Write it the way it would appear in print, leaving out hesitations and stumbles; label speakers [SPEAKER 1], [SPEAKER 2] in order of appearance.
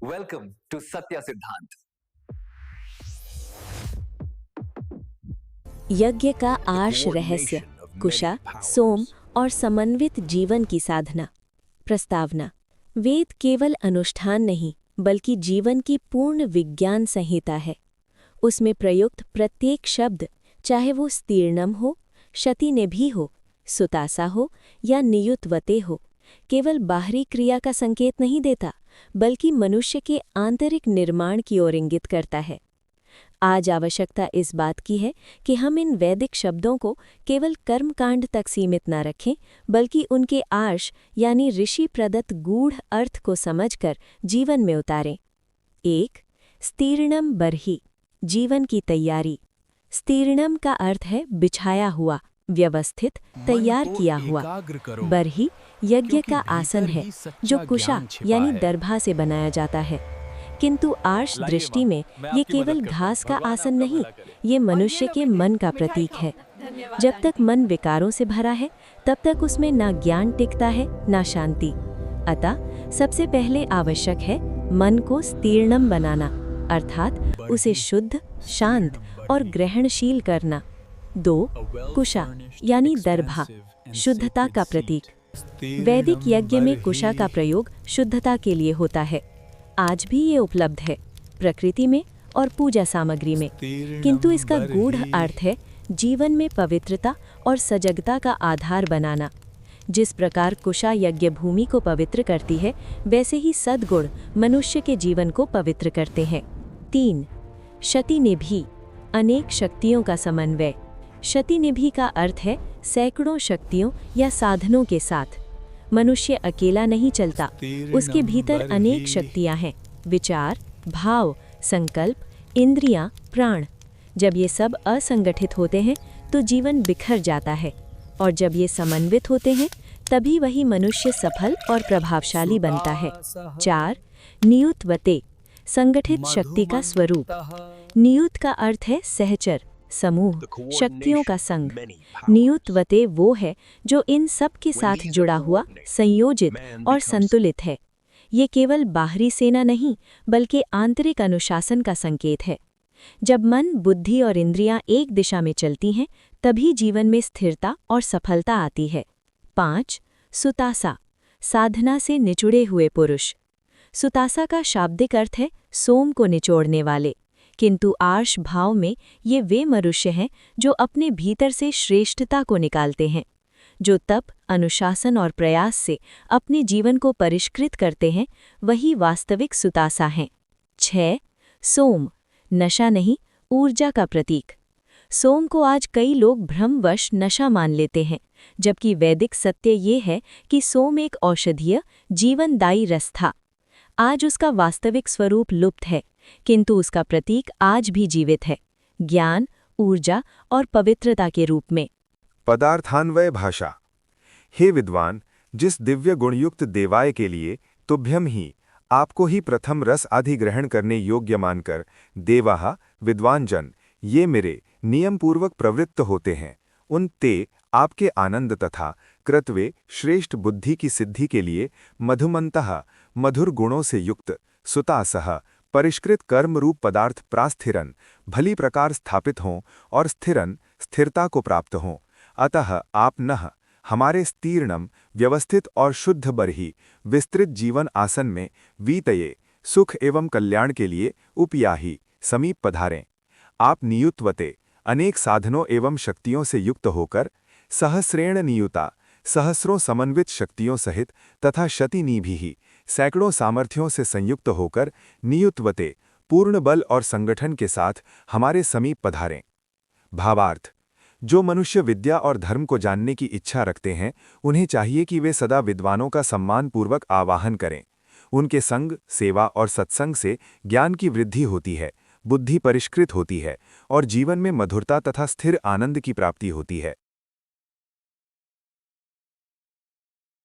[SPEAKER 1] Welcome to Satya Siddhant.
[SPEAKER 2] यज्ञ का आर्ष रहस्य, कुशा, सोम और समन्वित जीवन की साधना। प्रस्तावना। वेद केवल अनुष्ठान नहीं बल्कि जीवन की पूर्ण विज्ञान संहिता है। उसमें प्रयुक्त प्रत्येक शब्द, चाहे वो स्तीर्णम हो, शतिनिभि हो, सुतासा हो या नियुतवते हो, केवल बाहरी क्रिया का संकेत नहीं देता बल्कि मनुष्य के आंतरिक निर्माण की ओर इंगित करता है। आज आवश्यकता इस बात की है कि हम इन वैदिक शब्दों को केवल कर्मकांड तक सीमित न रखें बल्कि उनके आर्ष यानी ऋषि प्रदत्त गूढ़ अर्थ को समझकर जीवन में उतारें। 1. स्तीर्णम बर्हि, जीवन की तैयारी। स्तीर्णम का अर्थ है बिछाया हुआ, व्यवस्थित, तैयार किया हुआ। बर्हि यज्ञ का आसन है जो कुशा यानी दर्भा से बनाया जाता है। किंतु आर्ष दृष्टि में ये केवल घास का आसन नहीं, ये मनुष्य के मन का प्रतीक है। जब तक मन विकारों से भरा है तब तक उसमें ना ज्ञान टिकता है ना शांति। अतः सबसे पहले आवश्यक है मन को स्तीर्णम बनाना, अर्थात उसे शुद्ध, शांत और ग्रहणशील करना। 2. कुशा यानी दर्भा, शुद्धता का प्रतीक। वैदिक यज्ञ में कुशा का प्रयोग शुद्धता के लिए होता है। आज भी ये उपलब्ध है, प्रकृति में और पूजा सामग्री में। किंतु इसका गूढ़ अर्थ है जीवन में पवित्रता और सजगता का आधार बनाना। जिस प्रकार कुशा यज्ञ भूमि को पवित्र करती है, वैसे ही सद्गुण मनुष्य के जीवन को पवित्र करते हैं। 3. शतिनिभि, अनेक शक्तियों का समन्वय। शतिनिभि का अर्थ है सैकड़ों शक्तियों या साधनों के साथ। मनुष्य अकेला नहीं चलता, उसके भीतर अनेक शक्तियां हैं, विचार, भाव, संकल्प, इंद्रियां, प्राण। जब ये सब असंगठित होते हैं तो जीवन बिखर जाता है, और जब ये समन्वित होते हैं तभी वही मनुष्य सफल और प्रभावशाली बनता है। 4. नियुतवते, संगठित शक्ति का स्वरूप। नियुत का अर्थ है सहचर, समूह, शक्तियों का संग। नियुतवते वो है जो इन सब के साथ जुड़ा हुआ, संयोजित और संतुलित है। ये केवल बाहरी सेना नहीं बल्कि आंतरिक अनुशासन का संकेत है। जब मन, बुद्धि और इंद्रियां एक दिशा में चलती हैं तभी जीवन में स्थिरता और सफलता आती है। 5. सुतासा, साधना से निचुड़े हुए पुरुष। सुतासा का शाब्दिक अर्थ है सोम को निचोड़ने वाले, किंतु आर्ष भाव में ये वे मनुष्य हैं जो अपने भीतर से श्रेष्ठता को निकालते हैं, जो तप, अनुशासन और प्रयास से अपने जीवन को परिष्कृत करते हैं, वही वास्तविक सुतासा हैं। 6. सोम, नशा नहीं, ऊर्जा का प्रतीक। सोम को आज कई लोग भ्रमवश नशा मान लेते हैं, जबकि वैदिक सत्य ये है कि सोम एक औषधीय, जीवनदायी रस था। आज उसका वास्तविक स्वरूप लुप्त है, किंतु उसका प्रतीक आज भी जीवित है, ज्ञान, ऊर्जा और पवित्रता के रूप में।
[SPEAKER 3] पदार्थान्वय भाषा। हे विद्वान, जिस दिव्य गुणयुक्त देवाय के लिए तुभ्यम ही, आपको ही प्रथम रस आदि ग्रहण करने योग्य मानकर देवाः विद्वान जन ये मेरे नियमपूर्वक प्रवृत्त होते हैं, उन ते आपके आनंद तथा कृतवे श्रेष्ठ बुद्धि की सिद्धि के लिए मधुमन्तः मधुर गुणों से युक्त सुतासः परिष्कृत कर्म रूप पदार्थ प्रास्थिरन भली प्रकार स्थापित हों और स्थिरन स्थिरता को प्राप्त हों। अतः आप नः हमारे स्तीर्णम व्यवस्थित और शुद्ध बर्हि विस्तृत जीवन आसन में वीतये सुख एवं कल्याण के लिए उपयाही समीप पधारें। आप नियुतवते अनेक साधनों एवं शक्तियों से युक्त होकर सहस्रेण नियुता सहस्रों समन्वित शक्तियों सहित तथा शतिनिभिः सैकड़ों सामर्थ्यों से संयुक्त होकर नियुतवते पूर्ण बल और संगठन के साथ हमारे समीप पधारें। भावार्थ। जो मनुष्य विद्या और धर्म को जानने की इच्छा रखते हैं, उन्हें चाहिए कि वे सदा विद्वानों का सम्मानपूर्वक आवाहन करें। उनके संग, सेवा और सत्संग से ज्ञान की वृद्धि होती है, बुद्धि परिष्कृत होती है और जीवन में मधुरता तथा स्थिर आनंद की प्राप्ति होती है।